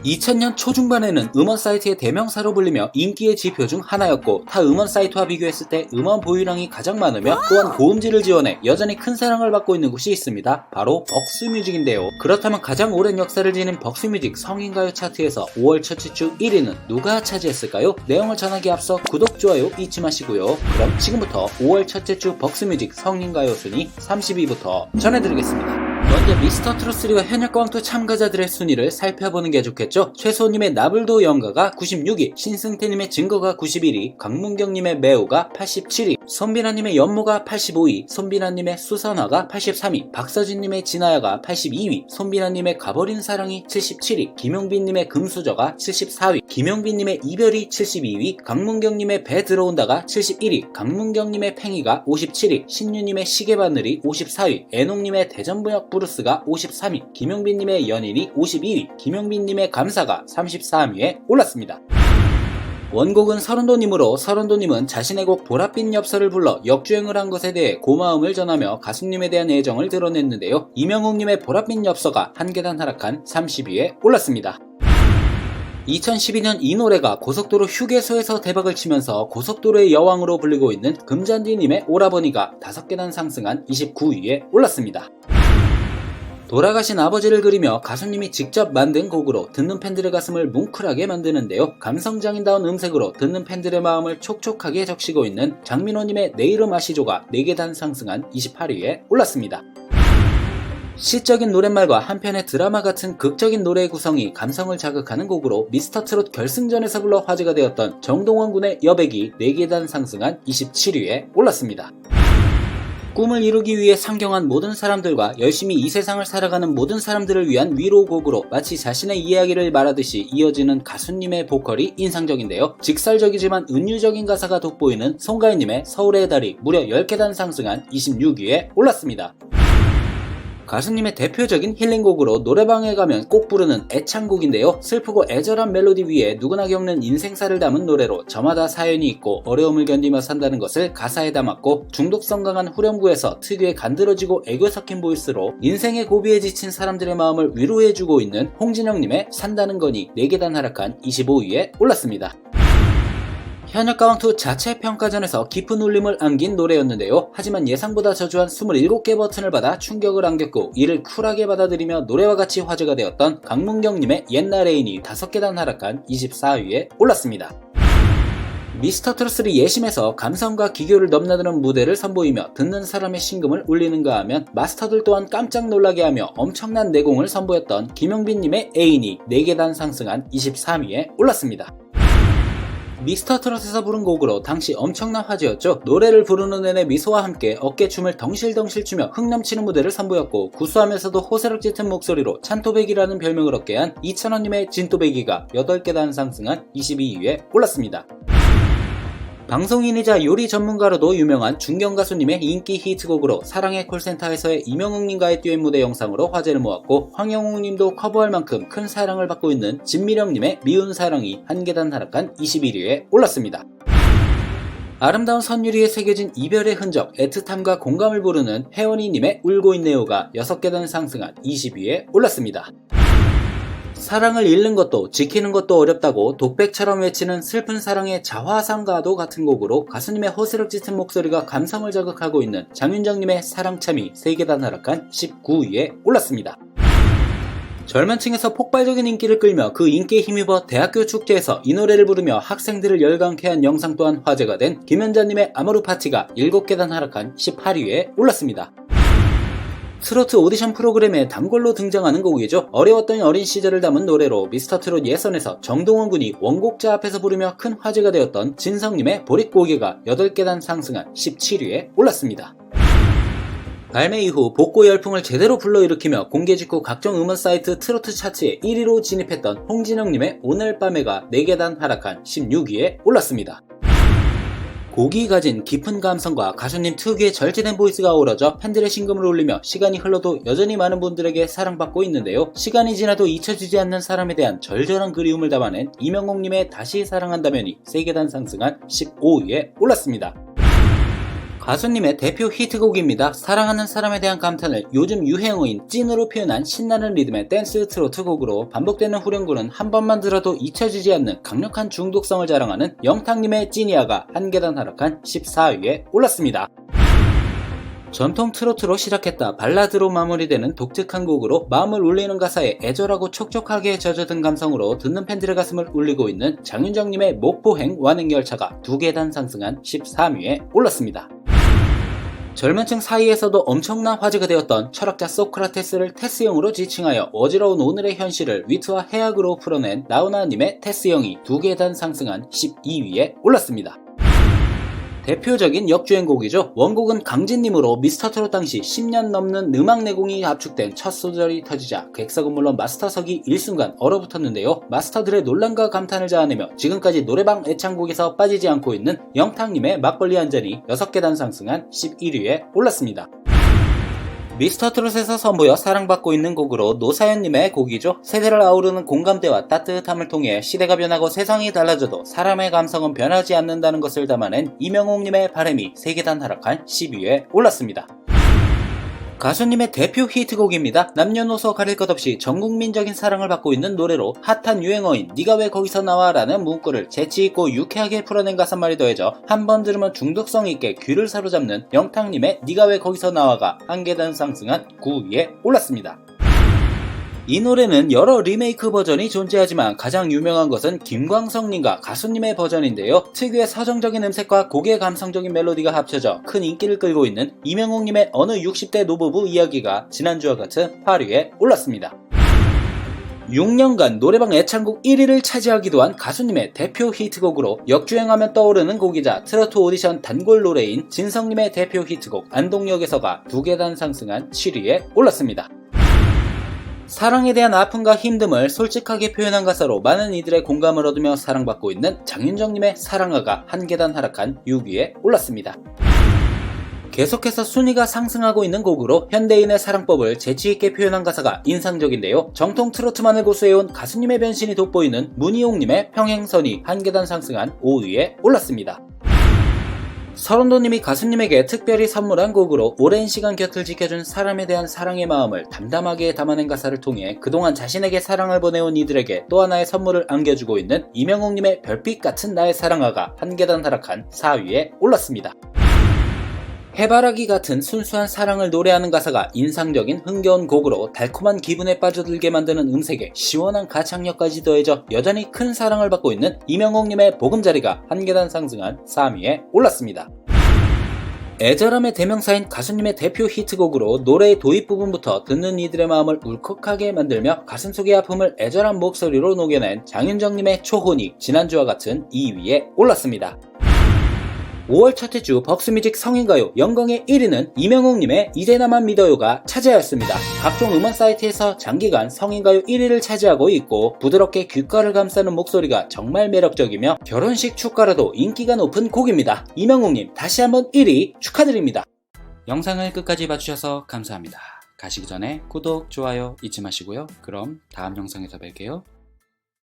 2000년 초중반에는 음원 사이트의 대명사로 불리며 인기의 지표 중 하나였고, 타 음원 사이트와 비교했을 때 음원 보유량이 가장 많으며 또한 고음질을 지원해 여전히 큰 사랑을 받고 있는 곳이 있습니다. 바로 벅스뮤직인데요. 그렇다면 가장 오랜 역사를 지닌 벅스뮤직 성인가요 차트에서 5월 첫째 주 1위는 누가 차지했을까요? 내용을 전하기에 앞서 구독, 좋아요 잊지 마시고요. 그럼 지금부터 5월 첫째 주 벅스뮤직 성인가요 순위 30위부터 전해드리겠습니다. 먼저 미스터트롯3와 현역광투 참가자들의 순위를 살펴보는 게 좋겠죠. 최소님의 나불도 연가가 96위, 신승태님의 증거가 91위, 강문경님의 매우가 87위, 손비나님의 연모가 85위, 손비나님의 수선화가 83위, 박서진님의 진아야가 82위, 손비나님의 가버린 사랑이 77위, 김용빈님의 금수저가 74위, 김용빈님의 이별이 72위, 강문경님의 배 들어온다가 71위, 강문경님의 팽이가 57위, 신유님의 시계바늘이 54위, 애농님의 대전부역 브루스가 53위, 김용빈님의 연인이 52위, 김용빈님의 감사가 33위에 올랐습니다. 원곡은 서른도님으로 서른도님은 자신의 곡 보랏빛 엽서를 불러 역주행을 한 것에 대해 고마움을 전하며 가수님에 대한 애정을 드러냈는데요. 이명웅님의 보랏빛 엽서가 한 계단 하락한 30위에 올랐습니다. 2012년 이 노래가 고속도로 휴게소에서 대박을 치면서 고속도로의 여왕으로 불리고 있는 금잔디님의 오라버니가 5계단 상승한 29위에 올랐습니다. 돌아가신 아버지를 그리며 가수님이 직접 만든 곡으로 듣는 팬들의 가슴을 뭉클하게 만드는데요. 감성장인다운 음색으로 듣는 팬들의 마음을 촉촉하게 적시고 있는 장민호님의 내 이름 아시조가 4계단 상승한 28위에 올랐습니다. 시적인 노랫말과 한편의 드라마 같은 극적인 노래의 구성이 감성을 자극하는 곡으로 미스터트롯 결승전에서 불러 화제가 되었던 정동원 군의 여백이 4계단 상승한 27위에 올랐습니다. 꿈을 이루기 위해 상경한 모든 사람들과 열심히 이 세상을 살아가는 모든 사람들을 위한 위로곡으로 마치 자신의 이야기를 말하듯이 이어지는 가수님의 보컬이 인상적인데요. 직설적이지만 은유적인 가사가 돋보이는 송가인님의 서울의 달이 무려 10계단 상승한 26위에 올랐습니다. 가수님의 대표적인 힐링곡으로 노래방에 가면 꼭 부르는 애창곡인데요. 슬프고 애절한 멜로디 위에 누구나 겪는 인생사를 담은 노래로 저마다 사연이 있고 어려움을 견디며 산다는 것을 가사에 담았고, 중독성 강한 후렴구에서 특유의 간드러지고 애교 섞인 보이스로 인생의 고비에 지친 사람들의 마음을 위로해주고 있는 홍진영님의 산다는 거니 4계단 하락한 25위에 올랐습니다. 현역가왕2 자체 평가전에서 깊은 울림을 안긴 노래였는데요. 하지만 예상보다 저조한 27개 버튼을 받아 충격을 안겼고, 이를 쿨하게 받아들이며 노래와 같이 화제가 되었던 강문경님의 옛날 애인이 5계단 하락한 24위에 올랐습니다. 미스터트롯3 예심에서 감성과 기교를 넘나드는 무대를 선보이며 듣는 사람의 심금을 울리는가 하면 마스터들 또한 깜짝 놀라게 하며 엄청난 내공을 선보였던 김용빈님의 애인이 4계단 상승한 23위에 올랐습니다. 미스터트롯에서 부른 곡으로 당시 엄청난 화제였죠. 노래를 부르는 내내 미소와 함께 어깨춤을 덩실덩실 추며 흥넘치는 무대를 선보였고, 구수하면서도 호세력 짙은 목소리로 찬또배기라는 별명을 얻게 한 이찬원님의 진또배기가 8계단 상승한 22위에 올랐습니다. 방송인이자 요리 전문가로도 유명한 중경가수님의 인기 히트곡으로 사랑의 콜센터에서의 이명웅님과의 듀엣 무대 영상으로 화제를 모았고, 황영웅님도 커버할 만큼 큰 사랑을 받고 있는 진미령님의 미운 사랑이 한 계단 하락한 21위에 올랐습니다. 아름다운 선율이에 새겨진 이별의 흔적, 애틋함과 공감을 부르는 혜원이님의 울고 있네요가 6계단 상승한 20위에 올랐습니다. 사랑을 잃는 것도 지키는 것도 어렵다고 독백처럼 외치는 슬픈 사랑의 자화상가도 같은 곡으로 가수님의 호스력 짙은 목소리가 감성을 자극하고 있는 장윤정님의 사랑참이 3계단 하락한 19위에 올랐습니다. 젊은 층에서 폭발적인 인기를 끌며 그 인기에 힘입어 대학교 축제에서 이 노래를 부르며 학생들을 열광케 한 영상 또한 화제가 된 김연자님의 아모르 파티가 7계단 하락한 18위에 올랐습니다. 트로트 오디션 프로그램에 단골로 등장하는 곡이죠. 어려웠던 어린 시절을 담은 노래로 미스터트롯 예선에서 정동원 군이 원곡자 앞에서 부르며 큰 화제가 되었던 진성님의 보릿고개가 8계단 상승한 17위에 올랐습니다. 발매 이후 복고 열풍을 제대로 불러일으키며 공개 직후 각종 음원 사이트 트로트 차트에 1위로 진입했던 홍진영님의 오늘 밤에가 4계단 하락한 16위에 올랐습니다. 곡이 가진 깊은 감성과 가수님 특유의 절제된 보이스가 어우러져 팬들의 심금을 울리며 시간이 흘러도 여전히 많은 분들에게 사랑받고 있는데요. 시간이 지나도 잊혀지지 않는 사람에 대한 절절한 그리움을 담아낸 이명웅님의 다시 사랑한다면이 3계단 상승한 15위에 올랐습니다. 가수님의 대표 히트곡입니다. 사랑하는 사람에 대한 감탄을 요즘 유행어인 찐으로 표현한 신나는 리듬의 댄스 트로트 곡으로 반복되는 후렴구는 한 번만 들어도 잊혀지지 않는 강력한 중독성을 자랑하는 영탁님의 찐이야가 한 계단 하락한 14위에 올랐습니다. 전통 트로트로 시작했다 발라드로 마무리되는 독특한 곡으로 마음을 울리는 가사에 애절하고 촉촉하게 젖어든 감성으로 듣는 팬들의 가슴을 울리고 있는 장윤정님의 목포행 완행열차가 2계단 상승한 13위에 올랐습니다. 젊은 층 사이에서도 엄청난 화제가 되었던 철학자 소크라테스를 테스형으로 지칭하여 어지러운 오늘의 현실을 위트와 해악으로 풀어낸 나훈아님의 테스형이 2계단 상승한 12위에 올랐습니다. 대표적인 역주행곡이죠. 원곡은 강진님으로 미스터트롯 당시 10년 넘는 음악 내공이 압축된 첫 소절이 터지자 객석은 물론 마스터석이 일순간 얼어붙었는데요. 마스터들의 논란과 감탄을 자아내며 지금까지 노래방 애창곡에서 빠지지 않고 있는 영탁님의 막걸리 한 잔이 6계단 상승한 11위에 올랐습니다. 미스터트롯에서 선보여 사랑받고 있는 곡으로 노사연님의 곡이죠. 세대를 아우르는 공감대와 따뜻함을 통해 시대가 변하고 세상이 달라져도 사람의 감성은 변하지 않는다는 것을 담아낸 이명옥님의 바람이 3계단 하락한 10위에 올랐습니다. 가수님의 대표 히트곡입니다. 남녀노소 가릴 것 없이 전국민적인 사랑을 받고 있는 노래로 핫한 유행어인 네가 왜 거기서 나와 라는 문구를 재치있고 유쾌하게 풀어낸 가사말이 더해져 한 번 들으면 중독성 있게 귀를 사로잡는 영탁님의 네가 왜 거기서 나와가 한 계단 상승한 9위에 올랐습니다. 이 노래는 여러 리메이크 버전이 존재하지만 가장 유명한 것은 김광석님과 가수님의 버전인데요. 특유의 서정적인 음색과 곡의 감성적인 멜로디가 합쳐져 큰 인기를 끌고 있는 이명옥님의 어느 60대 노부부 이야기가 지난주와 같은 8위에 올랐습니다. 6년간 노래방 애창곡 1위를 차지하기도 한 가수님의 대표 히트곡으로 역주행하면 떠오르는 곡이자 트로트 오디션 단골 노래인 진성님의 대표 히트곡 안동역에서가 2계단 상승한 7위에 올랐습니다. 사랑에 대한 아픔과 힘듦을 솔직하게 표현한 가사로 많은 이들의 공감을 얻으며 사랑받고 있는 장윤정님의 사랑아가 한 계단 하락한 6위에 올랐습니다. 계속해서 순위가 상승하고 있는 곡으로 현대인의 사랑법을 재치있게 표현한 가사가 인상적인데요. 정통 트로트만을 고수해온 가수님의 변신이 돋보이는 문희용님의 평행선이 한 계단 상승한 5위에 올랐습니다. 서른도님이 가수님에게 특별히 선물한 곡으로 오랜 시간 곁을 지켜준 사람에 대한 사랑의 마음을 담담하게 담아낸 가사를 통해 그동안 자신에게 사랑을 보내온 이들에게 또 하나의 선물을 안겨주고 있는 이명옥님의 별빛 같은 나의 사랑아가 한 계단 하락한 4위에 올랐습니다. 해바라기 같은 순수한 사랑을 노래하는 가사가 인상적인 흥겨운 곡으로 달콤한 기분에 빠져들게 만드는 음색에 시원한 가창력까지 더해져 여전히 큰 사랑을 받고 있는 이명옥님의 보금자리가 한 계단 상승한 3위에 올랐습니다. 애절함의 대명사인 가수님의 대표 히트곡으로 노래의 도입 부분부터 듣는 이들의 마음을 울컥하게 만들며 가슴속의 아픔을 애절한 목소리로 녹여낸 장윤정님의 초혼이 지난주와 같은 2위에 올랐습니다. 5월 첫째 주 벅스뮤직 성인가요 영광의 1위는 이명옥님의 이제 나만 믿어요가 차지하였습니다. 각종 음원 사이트에서 장기간 성인가요 1위를 차지하고 있고 부드럽게 귓가를 감싸는 목소리가 정말 매력적이며 결혼식 축가라도 인기가 높은 곡입니다. 이명옥님 다시 한번 1위 축하드립니다. 영상을 끝까지 봐주셔서 감사합니다. 가시기 전에 구독, 좋아요 잊지 마시고요. 그럼 다음 영상에서 뵐게요.